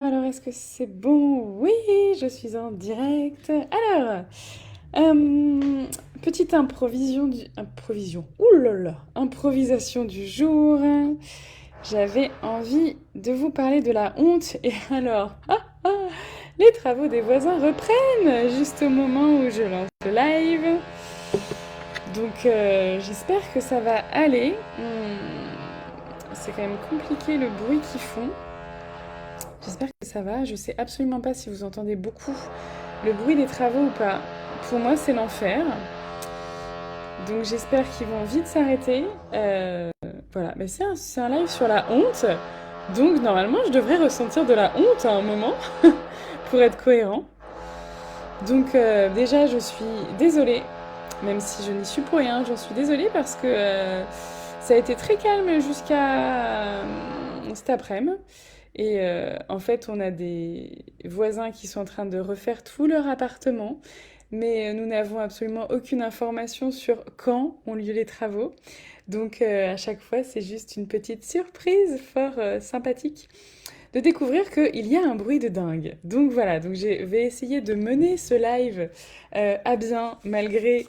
Alors, est-ce que c'est bon? Oui, je suis en direct. Alors, petite improvisation du jour. J'avais envie de vous parler de la honte. Et alors, les travaux des voisins reprennent juste au moment où je lance le live. Donc, j'espère que ça va aller. C'est quand même compliqué le bruit qu'ils font. J'espère que ça va. Je sais absolument pas si vous entendez beaucoup le bruit des travaux ou pas. Pour moi, c'est l'enfer. Donc j'espère qu'ils vont vite s'arrêter. Voilà, mais c'est un live sur la honte. Donc normalement, je devrais ressentir de la honte à un moment pour être cohérent. Donc déjà, je suis désolée, même si je n'y suis pour rien, j'en suis désolée parce que ça a été très calme jusqu'à cet après-midi. Et en fait, on a des voisins qui sont en train de refaire tout leur appartement, mais nous n'avons absolument aucune information sur quand ont lieu les travaux. Donc à chaque fois, c'est juste une petite surprise fort sympathique de découvrir qu'il y a un bruit de dingue. Donc voilà, donc je vais essayer de mener ce live à bien malgré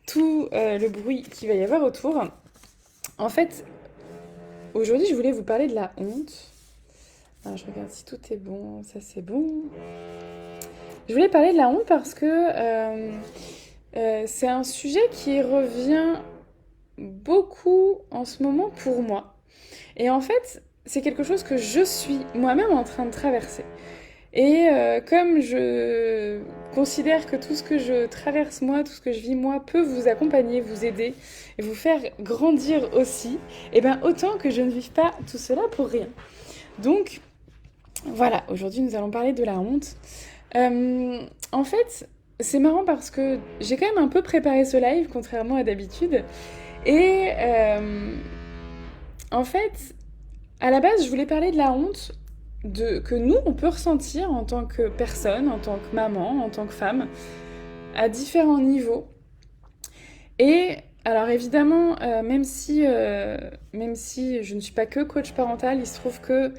tout le bruit qu'il va y avoir autour. En fait, aujourd'hui, je voulais vous parler de la honte. Alors, je regarde si tout est bon, ça c'est bon. Je voulais parler de la honte parce que c'est un sujet qui revient beaucoup en ce moment pour moi. Et en fait, c'est quelque chose que je suis moi-même en train de traverser. Et comme je considère que tout ce que je traverse moi, tout ce que je vis moi, peut vous accompagner, vous aider et vous faire grandir aussi, et bien autant que je ne vive pas tout cela pour rien. Donc, voilà, aujourd'hui nous allons parler de la honte. En fait, c'est marrant parce que j'ai quand même un peu préparé ce live, contrairement à d'habitude. Et en fait, à la base, je voulais parler de la honte que nous, on peut ressentir en tant que personne, en tant que maman, en tant que femme, à différents niveaux. Et alors évidemment, même si je ne suis pas que coach parental, il se trouve que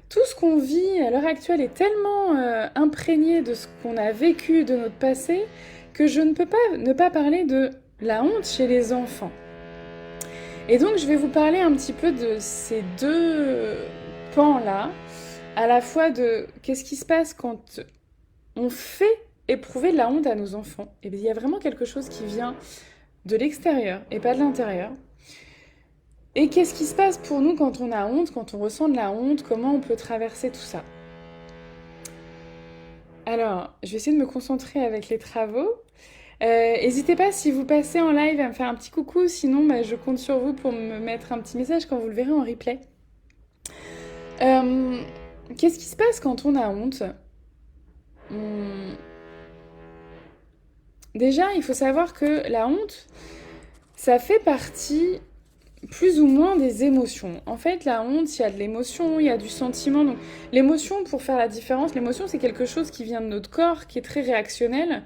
tout ce qu'on vit à l'heure actuelle est tellement imprégné de ce qu'on a vécu de notre passé que je ne peux pas ne pas parler de la honte chez les enfants. Et donc je vais vous parler un petit peu de ces deux pans-là, à la fois de qu'est-ce qui se passe quand on fait éprouver de la honte à nos enfants. Et bien, il y a vraiment quelque chose qui vient de l'extérieur et pas de l'intérieur. Et qu'est-ce qui se passe pour nous quand on a honte, quand on ressent de la honte, comment on peut traverser tout ça? Alors, je vais essayer de me concentrer avec les travaux. N'hésitez pas si vous passez en live à me faire un petit coucou, sinon je compte sur vous pour me mettre un petit message quand vous le verrez en replay. Qu'est-ce qui se passe quand on a honte? Déjà, il faut savoir que la honte, ça fait partie plus ou moins des émotions. En fait, la honte, il y a de l'émotion, il y a du sentiment. Donc, l'émotion, pour faire la différence, l'émotion, c'est quelque chose qui vient de notre corps, qui est très réactionnel.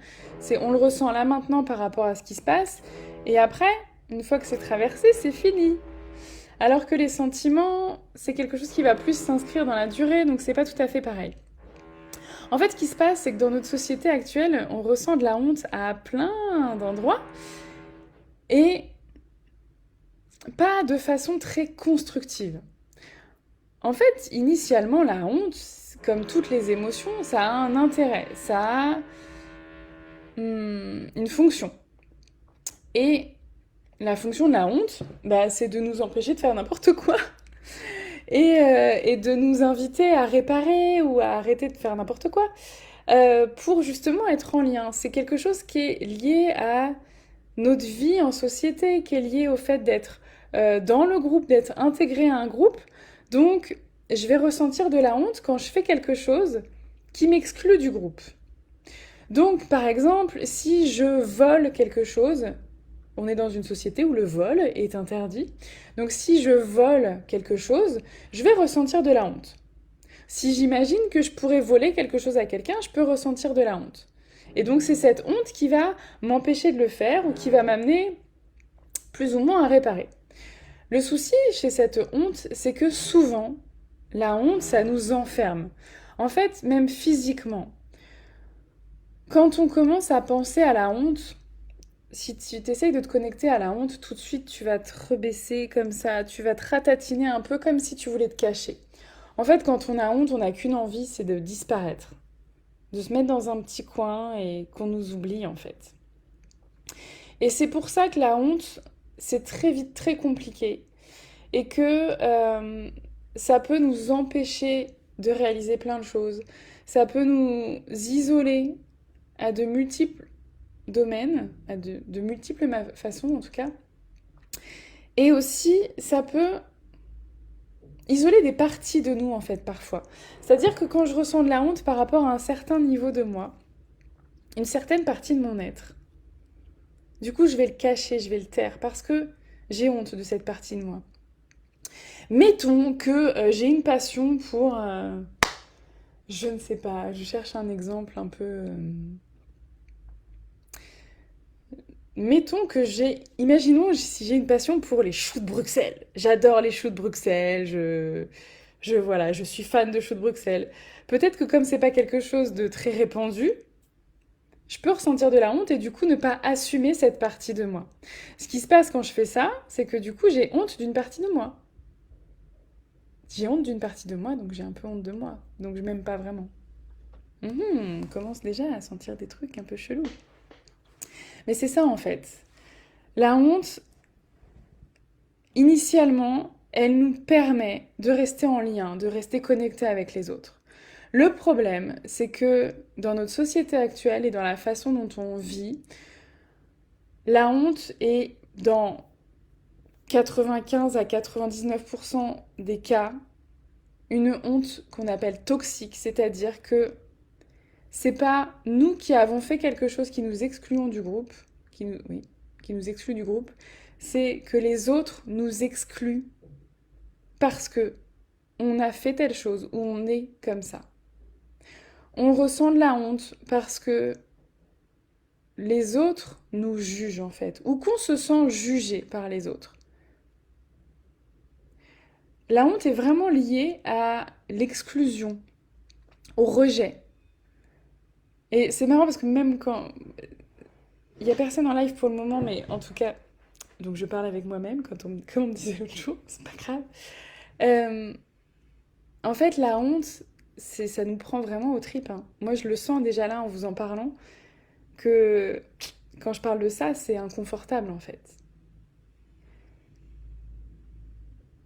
On le ressent là maintenant par rapport à ce qui se passe. Et après, une fois que c'est traversé, c'est fini. Alors que les sentiments, c'est quelque chose qui va plus s'inscrire dans la durée, donc c'est pas tout à fait pareil. En fait, ce qui se passe, c'est que dans notre société actuelle, on ressent de la honte à plein d'endroits. Et pas de façon très constructive. En fait, initialement, la honte, comme toutes les émotions, ça a un intérêt, ça a une fonction. Et la fonction de la honte, c'est de nous empêcher de faire n'importe quoi et de nous inviter à réparer ou à arrêter de faire n'importe quoi pour justement être en lien. C'est quelque chose qui est lié à notre vie en société, qui est lié au fait d'être dans le groupe, d'être intégré à un groupe. Donc, je vais ressentir de la honte quand je fais quelque chose qui m'exclut du groupe. Donc, par exemple, si je vole quelque chose, on est dans une société où le vol est interdit. Donc, si je vole quelque chose, je vais ressentir de la honte. Si j'imagine que je pourrais voler quelque chose à quelqu'un, je peux ressentir de la honte. Et donc, c'est cette honte qui va m'empêcher de le faire ou qui va m'amener plus ou moins à réparer. Le souci chez cette honte, c'est que souvent, la honte, ça nous enferme. En fait, même physiquement, quand on commence à penser à la honte, si tu t'essayes de te connecter à la honte, tout de suite tu vas te rebaisser comme ça, tu vas te ratatiner un peu comme si tu voulais te cacher. En fait, quand on a honte, on n'a qu'une envie, c'est de disparaître, de se mettre dans un petit coin et qu'on nous oublie en fait. Et c'est pour ça que la honte, c'est très vite très compliqué et que ça peut nous empêcher de réaliser plein de choses. Ça peut nous isoler à de multiples domaines, à de multiples façons en tout cas. Et aussi, ça peut isoler des parties de nous en fait parfois. C'est-à-dire que quand je ressens de la honte par rapport à un certain niveau de moi, une certaine partie de mon être, du coup je vais le cacher, je vais le taire parce que j'ai honte de cette partie de moi. Mettons que j'ai une passion pour... je ne sais pas, je cherche un exemple un peu... Mettons que j'ai... Imaginons si j'ai une passion pour les choux de Bruxelles. J'adore les choux de Bruxelles, voilà, je suis fan de choux de Bruxelles. Peut-être que comme c'est pas quelque chose de très répandu, je peux ressentir de la honte et du coup ne pas assumer cette partie de moi. Ce qui se passe quand je fais ça, c'est que du coup j'ai honte d'une partie de moi. J'ai honte d'une partie de moi, donc j'ai un peu honte de moi. Donc je m'aime pas vraiment. On commence déjà à sentir des trucs un peu chelous. Mais c'est ça en fait. La honte, initialement, elle nous permet de rester en lien, de rester connecté avec les autres. Le problème, c'est que dans notre société actuelle et dans la façon dont on vit, la honte est dans 95 à 99% des cas une honte qu'on appelle toxique, c'est-à-dire que c'est pas nous qui avons fait quelque chose qui nous excluons du groupe, qui nous exclut du groupe, c'est que les autres nous excluent parce que on a fait telle chose ou on est comme ça. On ressent de la honte parce que les autres nous jugent en fait, ou qu'on se sent jugé par les autres. La honte est vraiment liée à l'exclusion, au rejet. Et c'est marrant parce que même quand... Il n'y a personne en live pour le moment, mais en tout cas, donc je parle avec moi-même, comme on me disait l'autre jour, c'est pas grave. Euh, En fait, la honte, ça nous prend vraiment aux tripes, hein. Moi, je le sens déjà là en vous en parlant, que quand je parle de ça, c'est inconfortable en fait.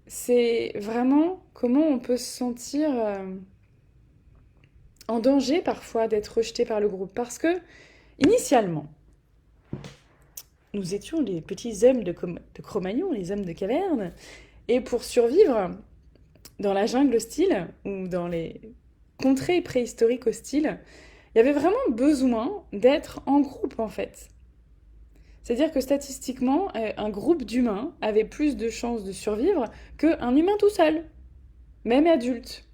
C'est vraiment comment on peut se sentir en danger parfois d'être rejeté par le groupe. Parce que, initialement, nous étions les petits hommes de Cro-Magnon, les hommes de caverne, et pour survivre dans la jungle hostile ou dans les contrées préhistoriques hostiles, il y avait vraiment besoin d'être en groupe en fait. C'est-à-dire que statistiquement, un groupe d'humains avait plus de chances de survivre qu'un humain tout seul, même adulte.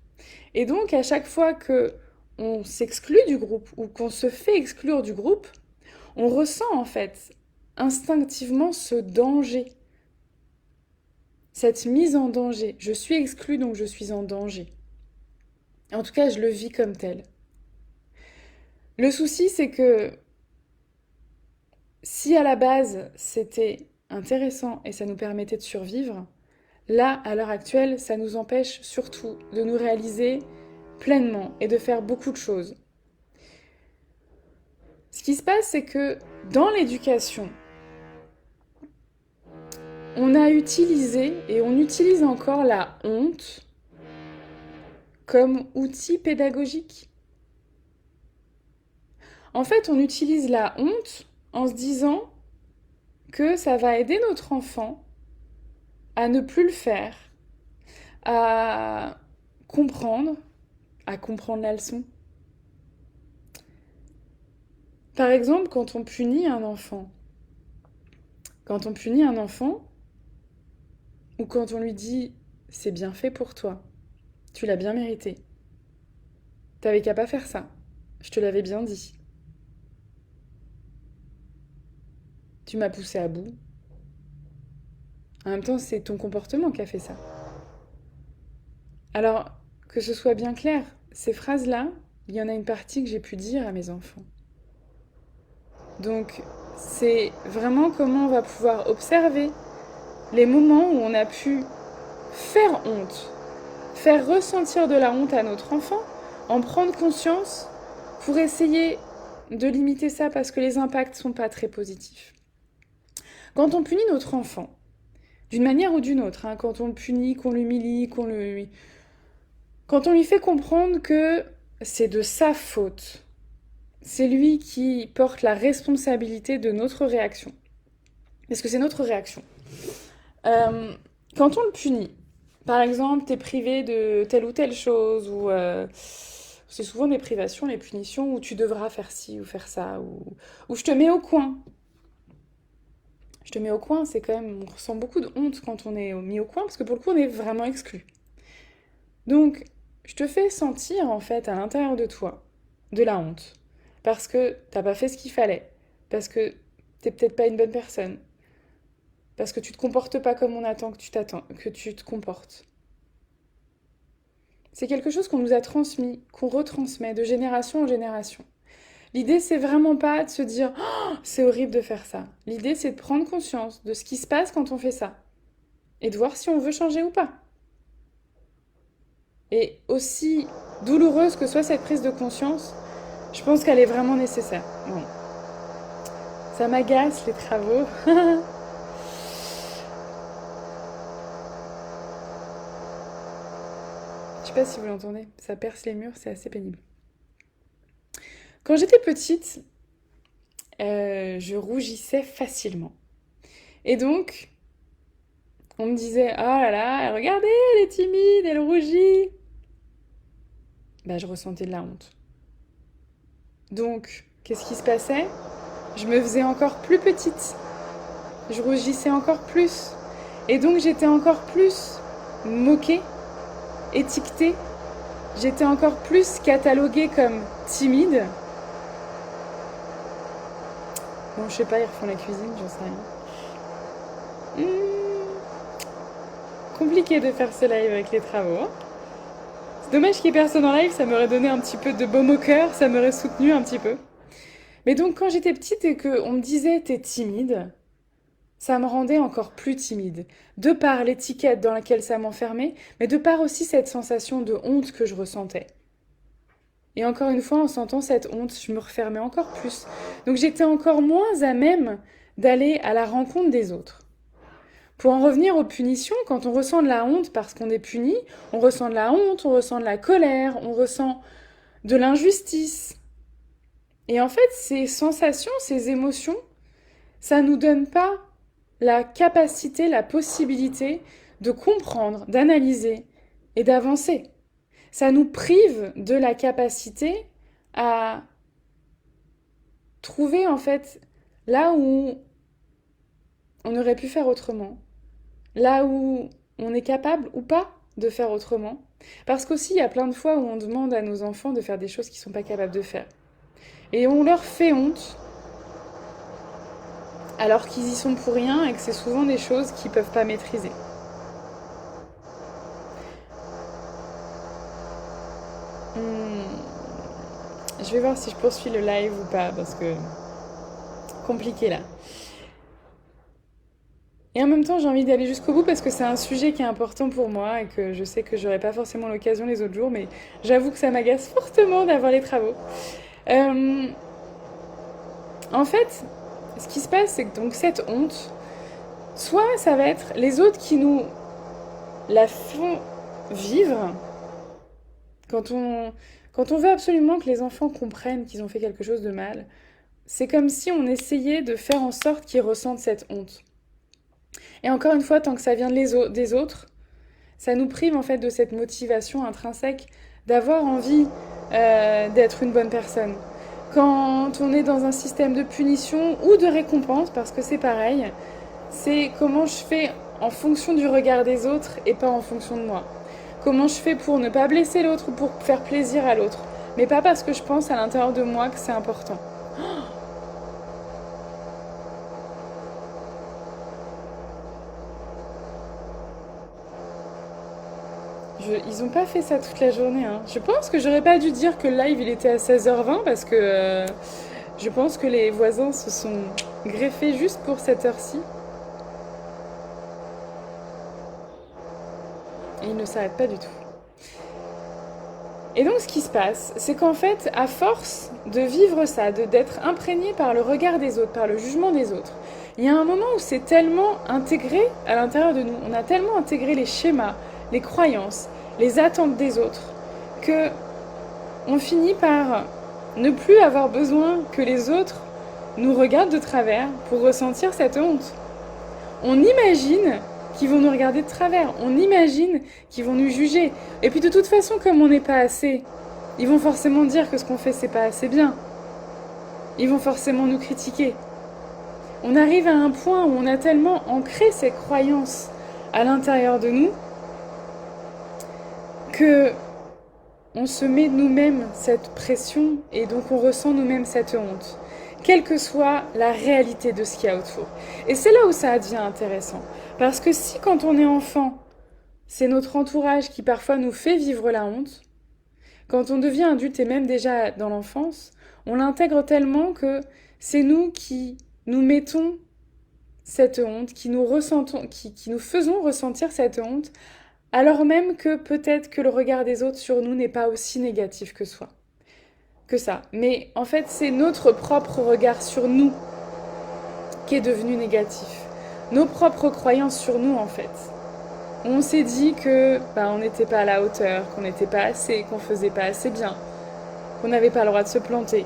Et donc, à chaque fois que on s'exclut du groupe ou qu'on se fait exclure du groupe, on ressent en fait instinctivement ce danger, cette mise en danger. Je suis exclue donc je suis en danger. En tout cas, je le vis comme tel. Le souci, c'est que si à la base c'était intéressant et ça nous permettait de survivre, là, à l'heure actuelle, ça nous empêche surtout de nous réaliser pleinement et de faire beaucoup de choses. Ce qui se passe, c'est que dans l'éducation, on a utilisé et on utilise encore la honte comme outil pédagogique. En fait, on utilise la honte en se disant que ça va aider notre enfant à ne plus le faire, à comprendre, à comprendre la leçon. Par exemple, quand on punit un enfant, ou quand on lui dit c'est bien fait pour toi, tu l'as bien mérité, t'avais qu'à pas faire ça, je te l'avais bien dit, tu m'as poussé à bout. En même temps, c'est ton comportement qui a fait ça. Alors, que ce soit bien clair, ces phrases-là, il y en a une partie que j'ai pu dire à mes enfants. Donc, c'est vraiment comment on va pouvoir observer les moments où on a pu faire honte, faire ressentir de la honte à notre enfant, en prendre conscience pour essayer de limiter ça parce que les impacts ne sont pas très positifs. Quand on punit notre enfant, d'une manière ou d'une autre, hein, quand on le punit, qu'on l'humilie, quand on lui fait comprendre que c'est de sa faute, c'est lui qui porte la responsabilité de notre réaction. Parce que c'est notre réaction. Quand on le punit, par exemple, t'es privé de telle ou telle chose, ou c'est souvent des privations, les punitions, où tu devras faire ci ou faire ça, ou je te mets au coin. Je te mets au coin, c'est quand même, on ressent beaucoup de honte quand on est mis au coin, parce que pour le coup, on est vraiment exclu. Donc, je te fais sentir, en fait, à l'intérieur de toi, de la honte. Parce que t'as pas fait ce qu'il fallait. Parce que t'es peut-être pas une bonne personne. Parce que tu te comportes pas comme on attend que tu te comportes. C'est quelque chose qu'on nous a transmis, qu'on retransmet de génération en génération. L'idée, c'est vraiment pas de se dire oh, c'est horrible de faire ça. L'idée, c'est de prendre conscience de ce qui se passe quand on fait ça. Et de voir si on veut changer ou pas. Et aussi douloureuse que soit cette prise de conscience, je pense qu'elle est vraiment nécessaire. Bon. Ça m'agace, les travaux. Je sais pas si vous l'entendez, ça perce les murs, c'est assez pénible. Quand j'étais petite, je rougissais facilement. Et donc, on me disait « Oh là là, regardez, elle est timide, elle rougit !» Bah, je ressentais de la honte. Donc, qu'est-ce qui se passait? Je me faisais encore plus petite. Je rougissais encore plus. Et donc, j'étais encore plus moquée, étiquetée. J'étais encore plus cataloguée comme timide. Bon, je sais pas, ils refont la cuisine, j'en sais rien. Compliqué de faire ce live avec les travaux. C'est dommage qu'il y ait personne en live, ça m'aurait donné un petit peu de baume au cœur, ça m'aurait soutenu un petit peu. Mais donc, quand j'étais petite et qu'on me disait « t'es timide », ça me rendait encore plus timide. De par l'étiquette dans laquelle ça m'enfermait, mais de par aussi cette sensation de honte que je ressentais. Et encore une fois, en sentant cette honte, je me refermais encore plus. Donc j'étais encore moins à même d'aller à la rencontre des autres. Pour en revenir aux punitions, quand on ressent de la honte parce qu'on est puni, on ressent de la honte, on ressent de la colère, on ressent de l'injustice. Et en fait, ces sensations, ces émotions, ça ne nous donne pas la capacité, la possibilité de comprendre, d'analyser et d'avancer. Ça nous prive de la capacité à trouver en fait là où on aurait pu faire autrement, là où on est capable ou pas de faire autrement. Parce qu'aussi, il y a plein de fois où on demande à nos enfants de faire des choses qu'ils ne sont pas capables de faire. Et on leur fait honte, alors qu'ils y sont pour rien et que c'est souvent des choses qu'ils ne peuvent pas maîtriser. Je vais voir si je poursuis le live ou pas, parce que compliqué là. Et en même temps, j'ai envie d'aller jusqu'au bout parce que c'est un sujet qui est important pour moi et que je sais que j'aurai pas forcément l'occasion les autres jours, mais j'avoue que ça m'agace fortement d'avoir les travaux. En fait, ce qui se passe, c'est que donc cette honte, soit ça va être les autres qui nous la font vivre, quand on veut absolument que les enfants comprennent qu'ils ont fait quelque chose de mal, c'est comme si on essayait de faire en sorte qu'ils ressentent cette honte. Et encore une fois, tant que ça vient des autres, ça nous prive en fait de cette motivation intrinsèque d'avoir envie d'être une bonne personne. Quand on est dans un système de punition ou de récompense, parce que c'est pareil, c'est comment je fais en fonction du regard des autres et pas en fonction de moi. Comment je fais pour ne pas blesser l'autre ou pour faire plaisir à l'autre, mais pas parce que je pense à l'intérieur de moi que c'est important. Ils ont pas fait ça toute la journée, hein. Je pense que j'aurais pas dû dire que le live il était à 16h20 parce que je pense que les voisins se sont greffés juste pour cette heure-ci. Et ils ne s'arrêtent pas du tout. Et donc ce qui se passe, c'est qu'en fait, à force de vivre ça, d'être imprégné par le regard des autres, par le jugement des autres, il y a un moment où c'est tellement intégré à l'intérieur de nous, on a tellement intégré les schémas, les croyances, les attentes des autres, que on finit par ne plus avoir besoin que les autres nous regardent de travers pour ressentir cette honte. On imagine qu'ils vont nous regarder de travers, on imagine qu'ils vont nous juger. Et puis de toute façon, comme on n'est pas assez, ils vont forcément dire que ce qu'on fait, c'est pas assez bien. Ils vont forcément nous critiquer. On arrive à un point où on a tellement ancré ces croyances à l'intérieur de nous que on se met nous-mêmes cette pression et donc on ressent nous-mêmes cette honte, quelle que soit la réalité de ce qu'il y a autour. Et c'est là où ça devient intéressant. Parce que si quand on est enfant, c'est notre entourage qui parfois nous fait vivre la honte, quand on devient adulte et même déjà dans l'enfance, on l'intègre tellement que c'est nous qui nous mettons cette honte, qui nous faisons ressentir cette honte, alors même que peut-être que le regard des autres sur nous n'est pas aussi négatif que ça. Mais en fait, c'est notre propre regard sur nous qui est devenu négatif. Nos propres croyances sur nous, en fait. On s'est dit que on n'était pas à la hauteur, qu'on n'était pas assez, qu'on faisait pas assez bien, qu'on n'avait pas le droit de se planter.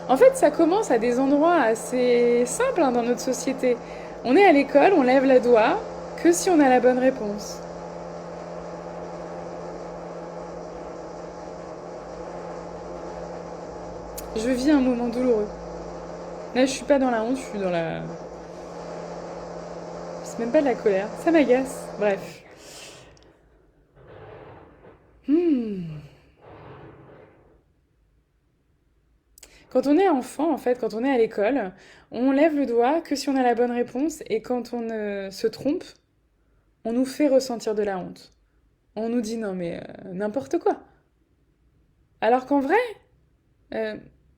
En fait, ça commence à des endroits assez simples dans notre société. On est à l'école, on lève le doigt que si on a la bonne réponse. Je vis un moment douloureux. Là, je suis pas dans la honte, je suis dans la... C'est même pas de la colère, ça m'agace. Bref. Quand on est enfant, en fait, quand on est à l'école, on lève le doigt que si on a la bonne réponse et quand on se trompe, on nous fait ressentir de la honte. On nous dit non mais n'importe quoi. Alors qu'en vrai, euh,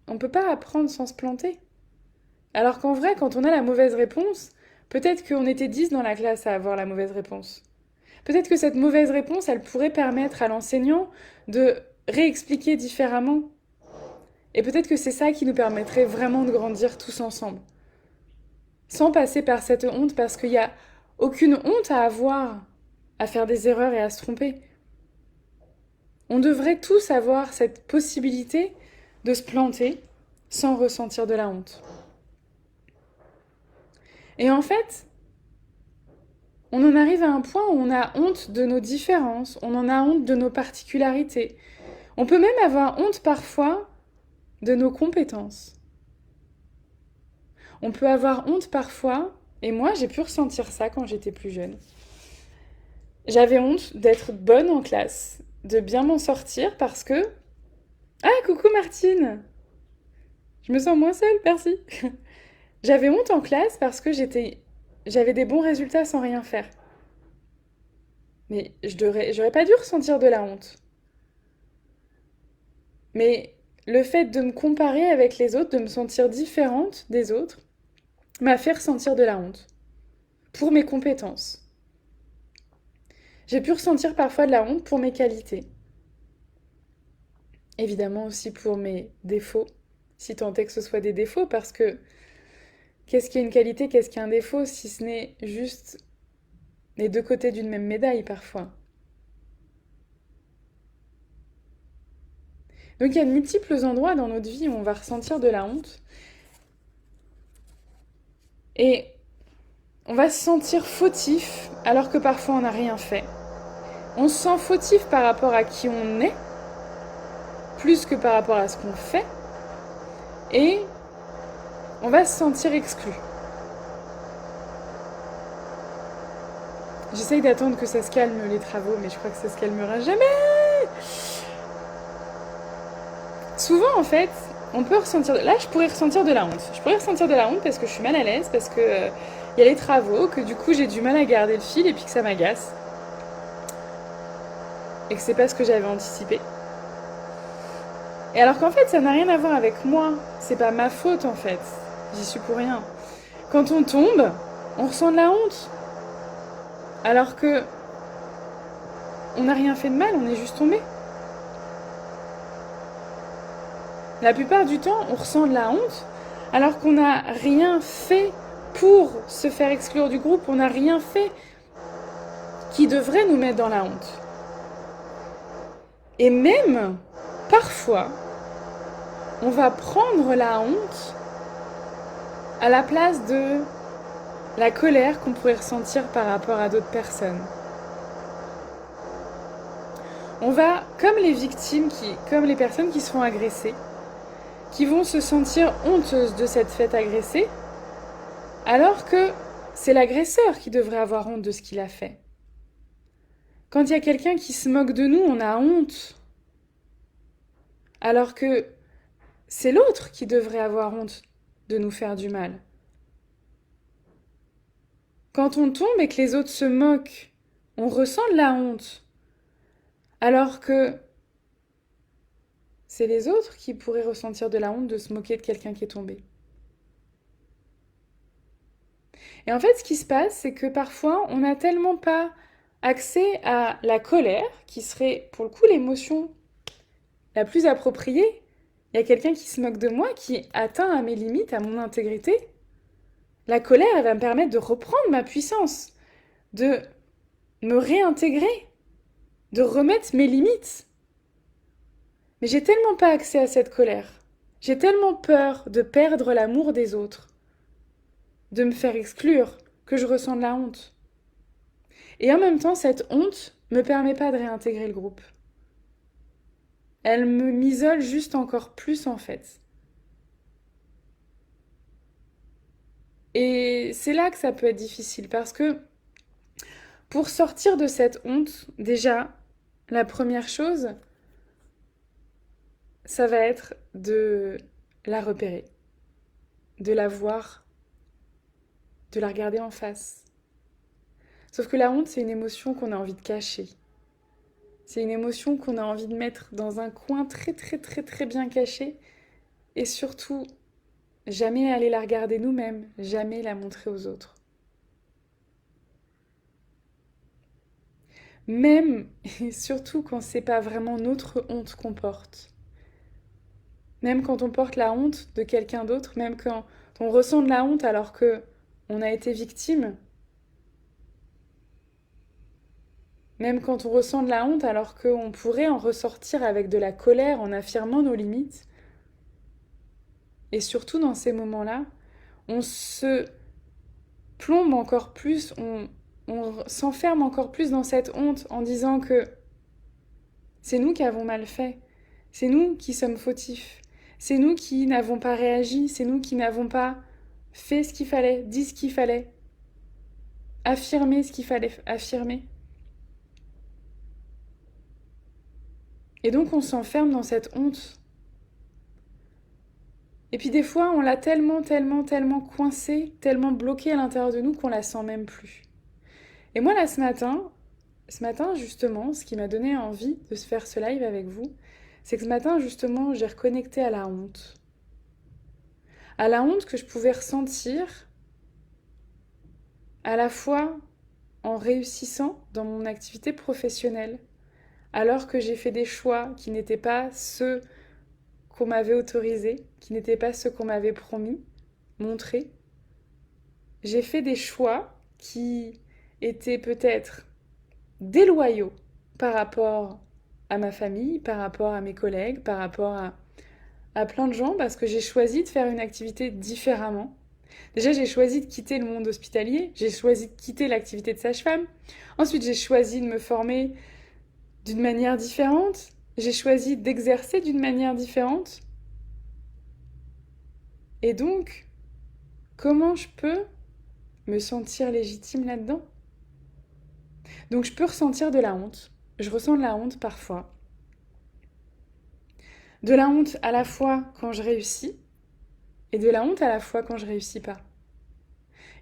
on peut pas apprendre sans se planter. Alors qu'en vrai, quand on a la mauvaise réponse, peut-être qu'on était 10 dans la classe à avoir la mauvaise réponse. Peut-être que cette mauvaise réponse, elle pourrait permettre à l'enseignant de réexpliquer différemment. Et peut-être que c'est ça qui nous permettrait vraiment de grandir tous ensemble. Sans passer par cette honte, parce qu'il n'y a aucune honte à avoir, à faire des erreurs et à se tromper. On devrait tous avoir cette possibilité de se planter sans ressentir de la honte. Et en fait, on en arrive à un point où on a honte de nos différences, on en a honte de nos particularités. On peut même avoir honte parfois de nos compétences. On peut avoir honte parfois, et moi j'ai pu ressentir ça quand j'étais plus jeune. J'avais honte d'être bonne en classe, de bien m'en sortir parce que... Ah, coucou Martine! Je me sens moins seule, merci. J'avais honte en classe parce que j'avais des bons résultats sans rien faire. Mais j'aurais pas dû ressentir de la honte. Mais le fait de me comparer avec les autres, de me sentir différente des autres, m'a fait ressentir de la honte. Pour mes compétences. J'ai pu ressentir parfois de la honte pour mes qualités. Évidemment aussi pour mes défauts, si tant est que ce soit des défauts, parce que qu'est-ce qui est une qualité, qu'est-ce qui est un défaut, si ce n'est juste les deux côtés d'une même médaille parfois. Donc il y a de multiples endroits dans notre vie où on va ressentir de la honte. Et on va se sentir fautif alors que parfois on n'a rien fait. On se sent fautif par rapport à qui on est, plus que par rapport à ce qu'on fait. Et on va se sentir exclu. J'essaye d'attendre que ça se calme les travaux, mais je crois que ça se calmera jamais. Souvent, en fait, on peut ressentir... Là, je pourrais ressentir de la honte. Je pourrais ressentir de la honte parce que je suis mal à l'aise, parce que y a les travaux, que du coup, j'ai du mal à garder le fil et puis que ça m'agace. et que c'est pas ce que j'avais anticipé. Et alors qu'en fait, ça n'a rien à voir avec moi. C'est pas ma faute en fait. J'y suis pour rien. Quand on tombe, on ressent de la honte. Alors que on n'a rien fait de mal, on est juste tombé. La plupart du temps, on ressent de la honte alors qu'on n'a rien fait pour se faire exclure du groupe. On n'a rien fait qui devrait nous mettre dans la honte. Et même, parfois, on va prendre la honte à la place de la colère qu'on pourrait ressentir par rapport à d'autres personnes. On va, comme les victimes, comme les personnes qui se font agresser, qui vont se sentir honteuses de cette fait agressée, alors que c'est l'agresseur qui devrait avoir honte de ce qu'il a fait. Quand il y a quelqu'un qui se moque de nous, on a honte. Alors que c'est l'autre qui devrait avoir honte de nous faire du mal. Quand on tombe et que les autres se moquent, on ressent de la honte. Alors que c'est les autres qui pourraient ressentir de la honte de se moquer de quelqu'un qui est tombé. Et en fait, ce qui se passe, c'est que parfois, on n'a tellement pas accès à la colère, qui serait pour le coup l'émotion la plus appropriée. Il y a quelqu'un qui se moque de moi, qui atteint à mes limites, à mon intégrité. La colère, elle va me permettre de reprendre ma puissance, de me réintégrer, de remettre mes limites. Mais j'ai tellement pas accès à cette colère. J'ai tellement peur de perdre l'amour des autres, de me faire exclure, que je ressens de la honte. Et en même temps, cette honte me permet pas de réintégrer le groupe. Elle m'isole juste encore plus en fait. Et c'est là que ça peut être difficile parce que pour sortir de cette honte, déjà, la première chose, ça va être de la repérer, de la voir, de la regarder en face. Sauf que la honte, c'est une émotion qu'on a envie de cacher. C'est une émotion qu'on a envie de mettre dans un coin très très très très bien caché et surtout jamais aller la regarder nous-mêmes, jamais la montrer aux autres. Même et surtout quand c'est pas vraiment notre honte qu'on porte. Même quand on porte la honte de quelqu'un d'autre, même quand on ressent de la honte alors que on a été victime, même quand on ressent de la honte alors qu'on pourrait en ressortir avec de la colère en affirmant nos limites. Et surtout dans ces moments-là, on se plombe encore plus, on s'enferme encore plus dans cette honte en disant que c'est nous qui avons mal fait, c'est nous qui sommes fautifs, c'est nous qui n'avons pas réagi, c'est nous qui n'avons pas fait ce qu'il fallait, dit ce qu'il fallait, affirmé ce qu'il fallait affirmer. Et donc on s'enferme dans cette honte. Et puis des fois, on l'a tellement coincée, tellement bloquée à l'intérieur de nous qu'on la sent même plus. Et moi là ce matin justement, ce qui m'a donné envie de se faire ce live avec vous, c'est que ce matin justement, j'ai reconnecté à la honte. À la honte que je pouvais ressentir à la fois en réussissant dans mon activité professionnelle, alors que j'ai fait des choix qui n'étaient pas ceux qu'on m'avait autorisés, qui n'étaient pas ceux qu'on m'avait promis, montrés. J'ai fait des choix qui étaient peut-être déloyaux par rapport à ma famille, par rapport à mes collègues, par rapport à plein de gens, parce que j'ai choisi de faire une activité différemment. Déjà, j'ai choisi de quitter le monde hospitalier, j'ai choisi de quitter l'activité de sage-femme. Ensuite, j'ai choisi de me former d'une manière différente. J'ai choisi d'exercer d'une manière différente. Et donc, comment je peux me sentir légitime là-dedans? Donc, je peux ressentir de la honte. Je ressens de la honte parfois. De la honte à la fois quand je réussis et de la honte à la fois quand je réussis pas.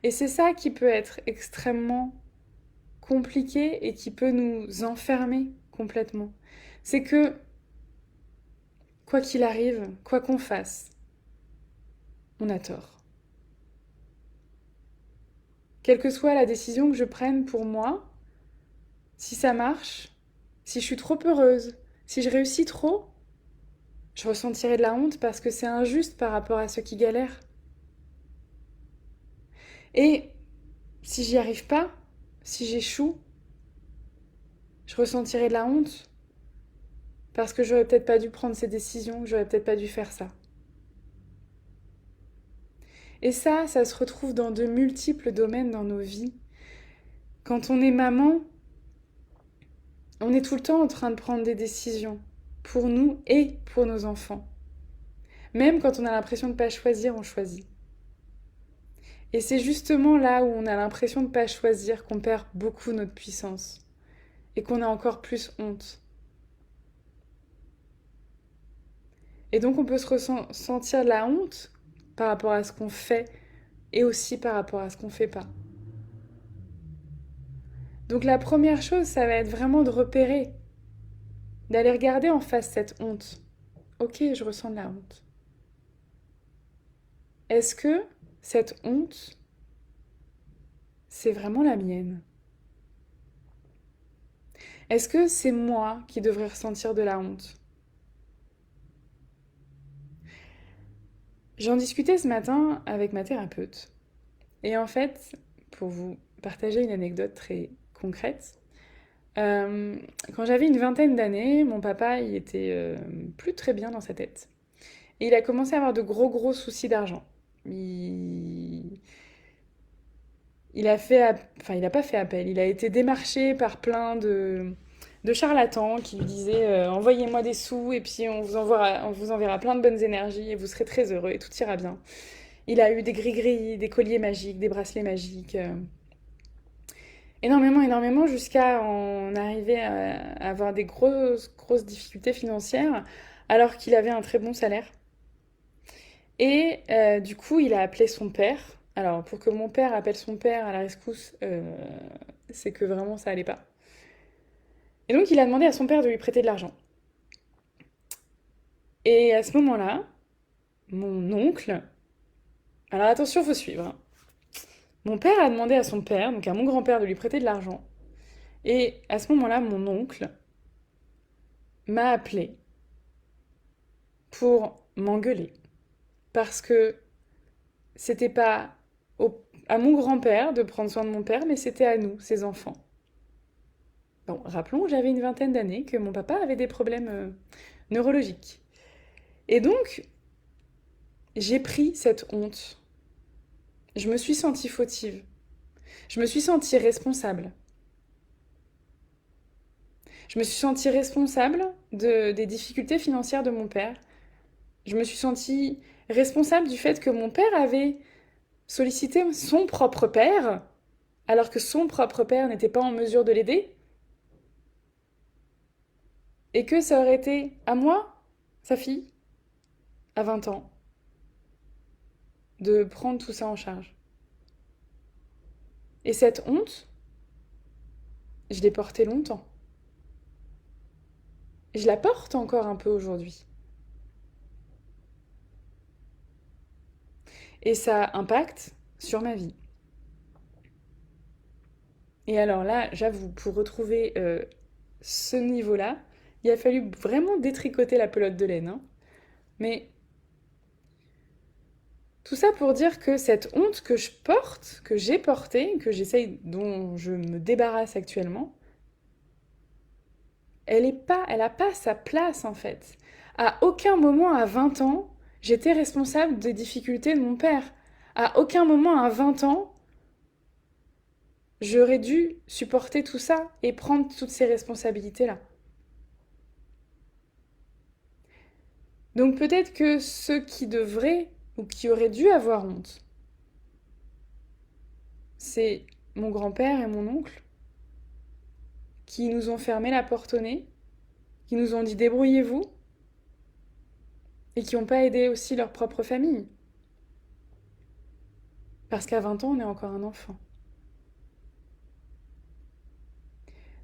Et c'est ça qui peut être extrêmement compliqué et qui peut nous enfermer complètement. C'est que, quoi qu'il arrive, quoi qu'on fasse, on a tort. Quelle que soit la décision que je prenne pour moi, si ça marche, si je suis trop heureuse, si je réussis trop, je ressentirai de la honte parce que c'est injuste par rapport à ceux qui galèrent. Et si j'y arrive pas, si j'échoue, je ressentirai de la honte parce que j'aurais peut-être pas dû prendre ces décisions, j'aurais peut-être pas dû faire ça. Et ça se retrouve dans de multiples domaines dans nos vies. Quand on est maman, on est tout le temps en train de prendre des décisions pour nous et pour nos enfants. Même quand on a l'impression de ne pas choisir, on choisit. Et c'est justement là où on a l'impression de ne pas choisir qu'on perd beaucoup notre puissance et qu'on a encore plus honte. Et donc on peut se ressentir de la honte par rapport à ce qu'on fait et aussi par rapport à ce qu'on ne fait pas. Donc la première chose, ça va être vraiment de repérer, d'aller regarder en face cette honte. Ok, je ressens de la honte. Est-ce que cette honte, c'est vraiment la mienne? Est-ce que c'est moi qui devrais ressentir de la honte? J'en discutais ce matin avec ma thérapeute. Et en fait, pour vous partager une anecdote très concrète, euh, quand j'avais une vingtaine d'années, mon papa, il était plus très bien dans sa tête. Et il a commencé à avoir de gros soucis d'argent. Il, il a pas fait appel. Il a été démarché par plein de charlatans qui lui disaient envoyez-moi des sous et puis on vous enverra plein de bonnes énergies et vous serez très heureux et tout ira bien. Il a eu des gris-gris, des colliers magiques, des bracelets magiques. Énormément, jusqu'à en arriver à avoir des grosses difficultés financières alors qu'il avait un très bon salaire. Et du coup, il a appelé son père. Alors, pour que mon père appelle son père à la rescousse, c'est que vraiment ça allait pas. Et donc, il a demandé à son père de lui prêter de l'argent. Et à ce moment-là, mon oncle. Alors attention, faut suivre, hein. Mon père a demandé à son père, donc à mon grand-père, de lui prêter de l'argent. Et à ce moment-là, mon oncle m'a appelé pour m'engueuler. Parce que c'était pas à mon grand-père de prendre soin de mon père, mais c'était à nous, ses enfants. Bon, rappelons que j'avais une vingtaine d'années, que mon papa avait des problèmes neurologiques. Et donc, j'ai pris cette honte. Je me suis sentie fautive. Je me suis sentie responsable. Je me suis sentie responsable des difficultés financières de mon père. Je me suis sentie responsable du fait que mon père avait sollicité son propre père, alors que son propre père n'était pas en mesure de l'aider, et que ça aurait été à moi, sa fille, à 20 ans, de prendre tout ça en charge. Et cette honte, je l'ai portée longtemps. Et je la porte encore un peu aujourd'hui. Et ça impacte sur ma vie. Et alors là, j'avoue, pour retrouver ce niveau-là, il a fallu vraiment détricoter la pelote de laine, hein. Mais tout ça pour dire que cette honte que je porte, que j'ai portée, dont je me débarrasse actuellement, elle a pas sa place en fait. À aucun moment à 20 ans, j'étais responsable des difficultés de mon père. À aucun moment à 20 ans, j'aurais dû supporter tout ça et prendre toutes ces responsabilités-là. Donc peut-être que ceux qui devraient ou qui auraient dû avoir honte, c'est mon grand-père et mon oncle qui nous ont fermé la porte au nez, qui nous ont dit débrouillez-vous et qui n'ont pas aidé aussi leur propre famille. Parce qu'à 20 ans, on est encore un enfant.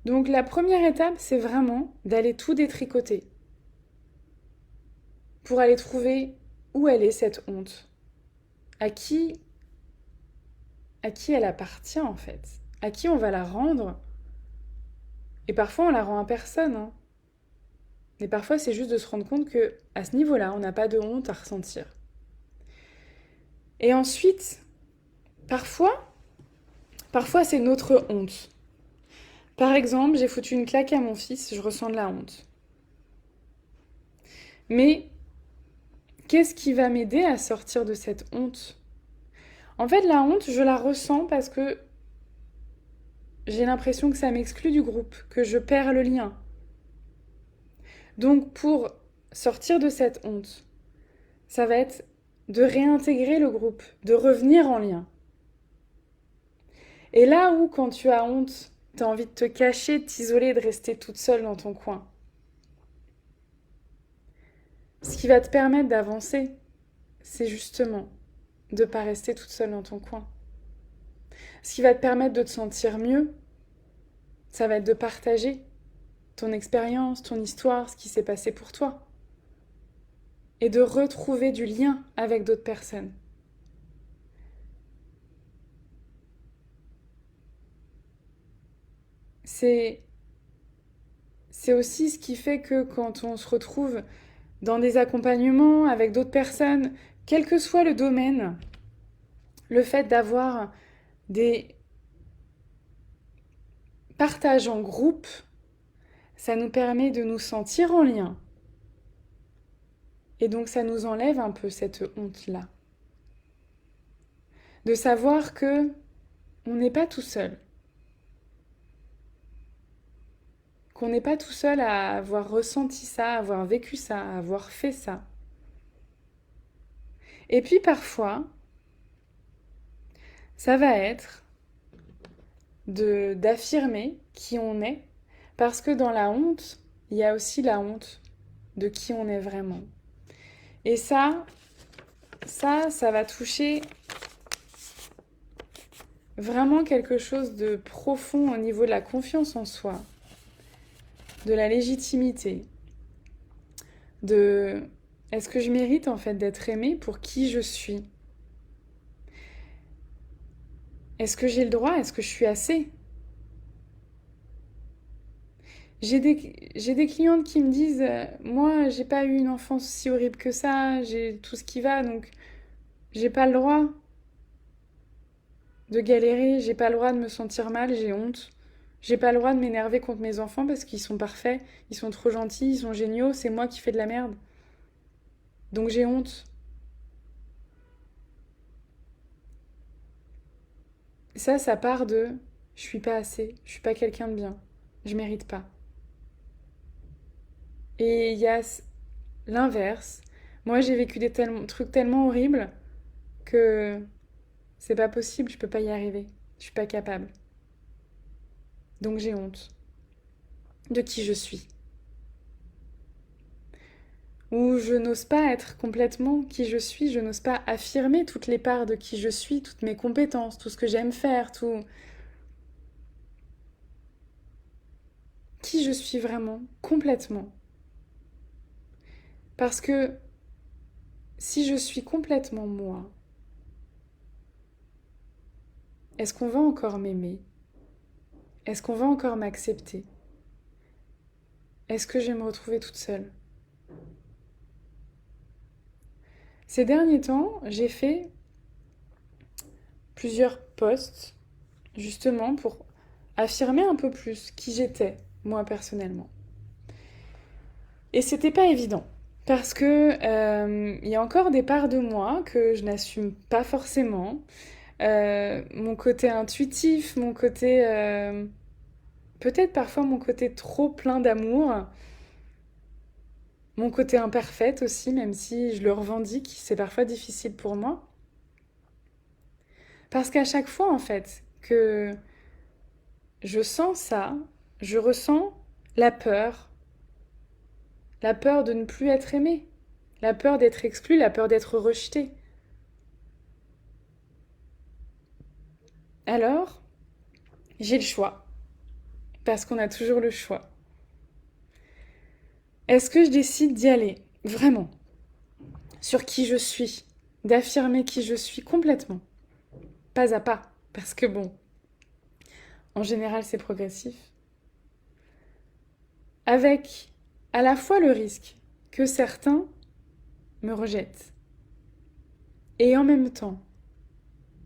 Donc la première étape, c'est vraiment d'aller tout détricoter pour aller trouver où elle est cette honte, à qui, à qui elle appartient en fait, à qui on va la rendre. Et parfois on la rend à personne, hein. Mais parfois c'est juste de se rendre compte que à ce niveau-là, on n'a pas de honte à ressentir. Et ensuite, parfois c'est notre honte. Par exemple, j'ai foutu une claque à mon fils, je ressens de la honte. Mais qu'est-ce qui va m'aider à sortir de cette honte? En fait, la honte, je la ressens parce que j'ai l'impression que ça m'exclut du groupe, que je perds le lien. Donc pour sortir de cette honte, ça va être de réintégrer le groupe, de revenir en lien. Et là où, quand tu as honte, tu as envie de te cacher, de t'isoler, de rester toute seule dans ton coin, ce qui va te permettre d'avancer, c'est justement de ne pas rester toute seule dans ton coin. Ce qui va te permettre de te sentir mieux, ça va être de partager ton expérience, ton histoire, ce qui s'est passé pour toi. Et de retrouver du lien avec d'autres personnes. C'est aussi ce qui fait que quand on se retrouve dans des accompagnements avec d'autres personnes, quel que soit le domaine, le fait d'avoir des partages en groupe, ça nous permet de nous sentir en lien. Et donc ça nous enlève un peu cette honte-là. De savoir que on n'est pas tout seul. Qu'on n'est pas tout seul à avoir ressenti ça, à avoir vécu ça, à avoir fait ça. Et puis parfois, ça va être d'affirmer qui on est, parce que dans la honte, il y a aussi la honte de qui on est vraiment. Et ça va toucher vraiment quelque chose de profond au niveau de la confiance en soi, de la légitimité, de est-ce que je mérite en fait d'être aimée pour qui je suis? Est-ce que j'ai le droit? Est-ce que je suis assez? J'ai des clientes qui me disent moi, j'ai pas eu une enfance si horrible que ça, j'ai tout ce qui va, donc j'ai pas le droit de galérer, j'ai pas le droit de me sentir mal, j'ai honte. J'ai pas le droit de m'énerver contre mes enfants parce qu'ils sont parfaits, ils sont trop gentils, ils sont géniaux, c'est moi qui fais de la merde. Donc j'ai honte. Ça part de je suis pas assez, je suis pas quelqu'un de bien, je mérite pas. Et il y a l'inverse. Moi, j'ai vécu des trucs tellement horribles que c'est pas possible, je peux pas y arriver. Je suis pas capable. Donc j'ai honte de qui je suis. Ou je n'ose pas être complètement qui je suis, je n'ose pas affirmer toutes les parts de qui je suis, toutes mes compétences, tout ce que j'aime faire, tout qui je suis vraiment, complètement. Parce que si je suis complètement moi, est-ce qu'on va encore m'aimer? Est-ce qu'on va encore m'accepter? Est-ce que je vais me retrouver toute seule? Ces derniers temps, j'ai fait plusieurs posts justement pour affirmer un peu plus qui j'étais, moi personnellement. Et c'était pas évident. Parce que y a encore des parts de moi que je n'assume pas forcément. Mon côté intuitif, mon côté... peut-être parfois mon côté trop plein d'amour. Mon côté imparfaite aussi, même si je le revendique, c'est parfois difficile pour moi. Parce qu'à chaque fois, en fait, que je sens ça, je ressens la peur de ne plus être aimée, la peur d'être exclue, la peur d'être rejetée. Alors, j'ai le choix. parce qu'on a toujours le choix. Est-ce que je décide d'y aller, vraiment, sur qui je suis, d'affirmer qui je suis complètement, pas à pas, parce que bon, en général c'est progressif, avec à la fois le risque que certains me rejettent, et en même temps,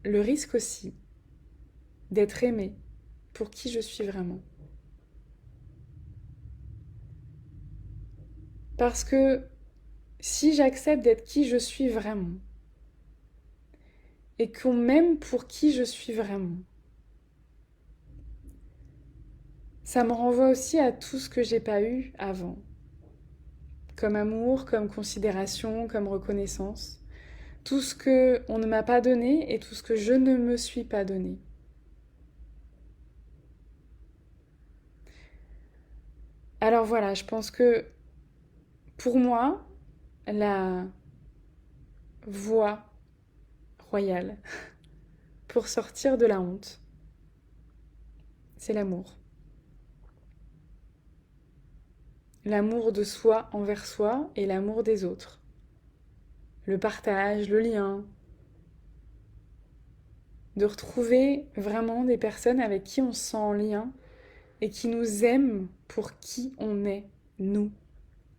le risque aussi d'être aimé pour qui je suis vraiment. Parce que si j'accepte d'être qui je suis vraiment, et qu'on m'aime pour qui je suis vraiment, ça me renvoie aussi à tout ce que j'ai pas eu avant. Comme amour, comme considération, comme reconnaissance. Tout ce que on ne m'a pas donné et tout ce que je ne me suis pas donné. Alors voilà, je pense que pour moi, la voie royale pour sortir de la honte, c'est l'amour. L'amour de soi envers soi et l'amour des autres. Le partage, le lien. De retrouver vraiment des personnes avec qui on se sent en lien et qui nous aiment pour qui on est, nous,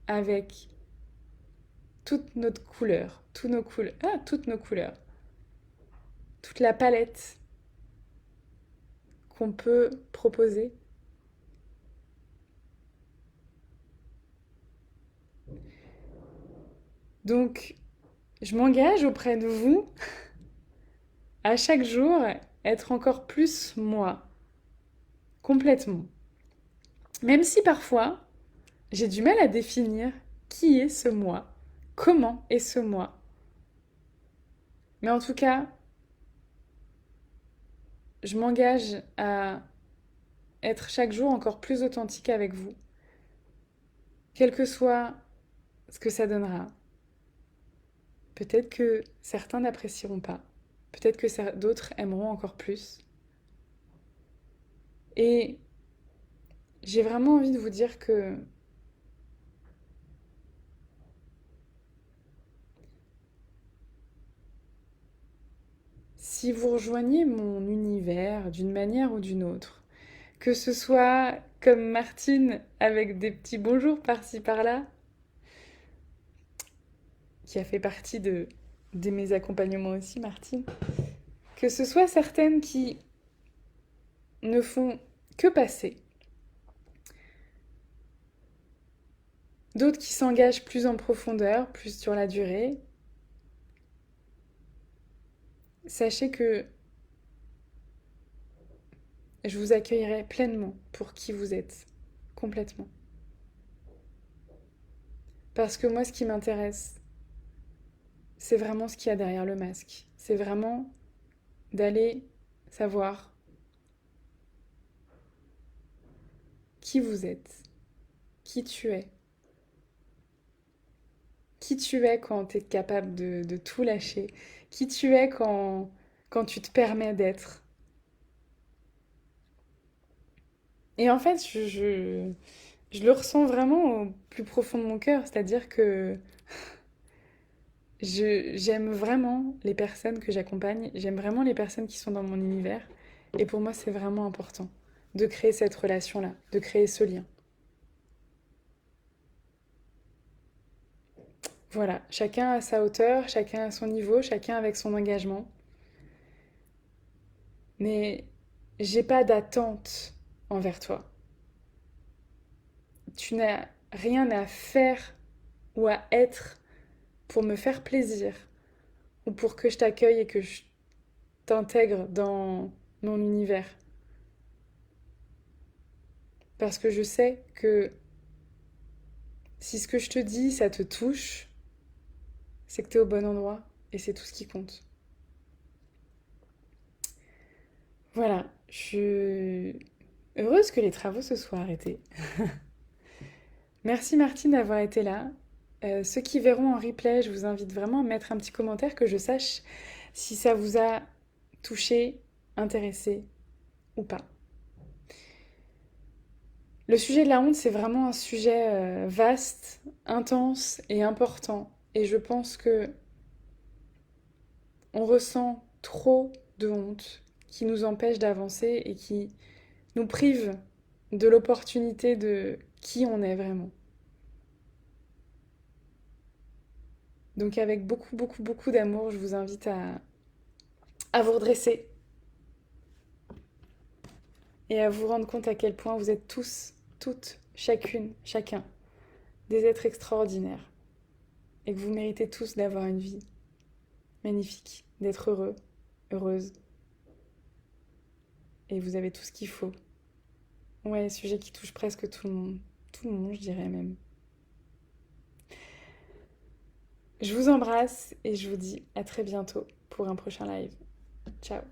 avec toute notre couleur, toutes nos couleurs, toute la palette qu'on peut proposer. Donc, je m'engage auprès de vous à chaque jour être encore plus moi, complètement. Même si parfois, j'ai du mal à définir qui est ce moi, comment est ce moi. Mais en tout cas, je m'engage à être chaque jour encore plus authentique avec vous, quel que soit ce que ça donnera. Peut-être que certains n'apprécieront pas, peut-être que d'autres aimeront encore plus. Et j'ai vraiment envie de vous dire que si vous rejoignez mon univers d'une manière ou d'une autre, que ce soit comme Martine avec des petits bonjours par-ci par-là, qui a fait partie de mes accompagnements aussi, Martine, que ce soit certaines qui ne font que passer, d'autres qui s'engagent plus en profondeur, plus sur la durée, sachez que je vous accueillerai pleinement pour qui vous êtes, complètement. Parce que moi, ce qui m'intéresse, c'est vraiment ce qu'il y a derrière le masque. C'est vraiment d'aller savoir qui vous êtes, qui tu es. Qui tu es quand tu es capable de tout lâcher. Qui tu es quand tu te permets d'être. Et en fait, je le ressens vraiment au plus profond de mon cœur. C'est-à-dire que j'aime vraiment les personnes que j'accompagne. J'aime vraiment les personnes qui sont dans mon univers. Et pour moi, c'est vraiment important de créer cette relation-là, de créer ce lien. Voilà, chacun à sa hauteur, chacun à son niveau, chacun avec son engagement. Mais j'ai pas d'attente envers toi. Tu n'as rien à faire ou à être pour me faire plaisir ou pour que je t'accueille et que je t'intègre dans mon univers. Parce que je sais que si ce que je te dis, ça te touche, c'est que tu es au bon endroit et c'est tout ce qui compte. Voilà, je suis heureuse que les travaux se soient arrêtés. Merci Martine d'avoir été là. Ceux qui verront en replay, je vous invite vraiment à mettre un petit commentaire que je sache si ça vous a touché, intéressé ou pas. Le sujet de la honte, c'est vraiment un sujet vaste, intense et important. Et je pense que on ressent trop de honte qui nous empêche d'avancer et qui nous prive de l'opportunité de qui on est vraiment. Donc avec beaucoup, beaucoup, beaucoup d'amour, je vous invite à vous redresser et à vous rendre compte à quel point vous êtes tous, toutes, chacune, chacun, des êtres extraordinaires et que vous méritez tous d'avoir une vie magnifique, d'être heureux, heureuse. Et vous avez tout ce qu'il faut. Ouais, sujet qui touche presque tout le monde. Tout le monde, je dirais même. Je vous embrasse et je vous dis à très bientôt pour un prochain live. Ciao.